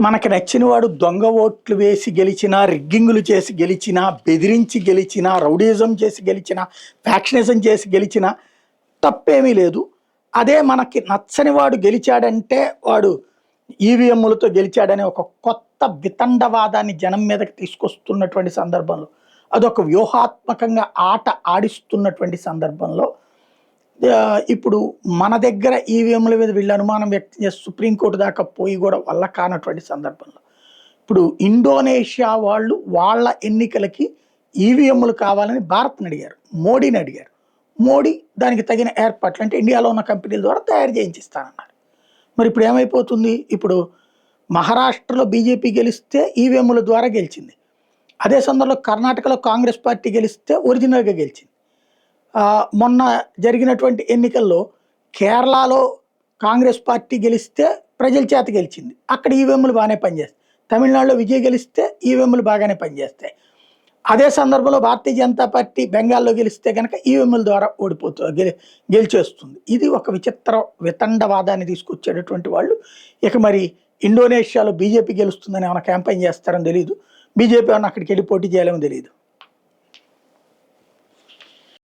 మనకి నచ్చిన వాడు దొంగ ఓట్లు వేసి గెలిచినా, రిగ్గింగులు చేసి గెలిచినా, బెదిరించి గెలిచినా, రౌడీజం చేసి గెలిచినా, ఫ్యాక్షనిజం చేసి గెలిచినా తప్పేమీ లేదు. అదే మనకి నచ్చని వాడు గెలిచాడంటే వాడు ఈవీఎంలతో గెలిచాడనే ఒక కొత్త వితండవాదాన్ని జనం మీదకి తీసుకొస్తున్నటువంటి సందర్భంలో, అదొక వ్యూహాత్మకంగా ఆట ఆడిస్తున్నటువంటి సందర్భంలో ఇప్పుడు మన దగ్గర ఈవీఎంల మీద వీళ్ళు అనుమానం వ్యక్తం చేసి సుప్రీంకోర్టు దాకా పోయి కూడా వల్ల కానటువంటి సందర్భంలో ఇప్పుడు ఇండోనేషియా వాళ్ళు వాళ్ళ ఎన్నికలకి ఈవీఎంలు కావాలని భారత్ని అడిగారు, మోడీని అడిగారు. మోడీ దానికి తగిన ఏర్పాట్లు అంటే ఇండియాలో ఉన్న కంపెనీల ద్వారా తయారు చేయించిస్తానన్నారు. మరి ఇప్పుడు ఏమైపోతుంది? ఇప్పుడు మహారాష్ట్రలో బీజేపీ గెలిస్తే ఈవీఎంల ద్వారా గెలిచింది. అదే సందర్భంలో కర్ణాటకలో కాంగ్రెస్ పార్టీ గెలిస్తే ఒరిజినల్గా గెలిచింది. మొన్న జరిగినటువంటి ఎన్నికల్లో కేరళలో కాంగ్రెస్ పార్టీ గెలిస్తే ప్రజల చేత గెలిచింది, అక్కడ ఈవీఎంలు బాగానే పనిచేస్తాయి. తమిళనాడులో విజయ్ గెలిస్తే ఈవీఎంలు బాగానే పనిచేస్తాయి. అదే సందర్భంలో భారతీయ జనతా పార్టీ బెంగాల్లో గెలిస్తే కనుక ఈవీఎంల ద్వారా గెలిచేస్తుంది. ఇది ఒక విచిత్ర వితండవాదాన్ని తీసుకొచ్చేటటువంటి వాళ్ళు. ఇక మరి ఇండోనేషియాలో బీజేపీ గెలుస్తుందని ఏమైనా క్యాంపెయిన్ చేస్తారని తెలియదు. బీజేపీ ఏమన్నా అక్కడికి వెళ్ళి పోటీ చేయాలేమో తెలియదు.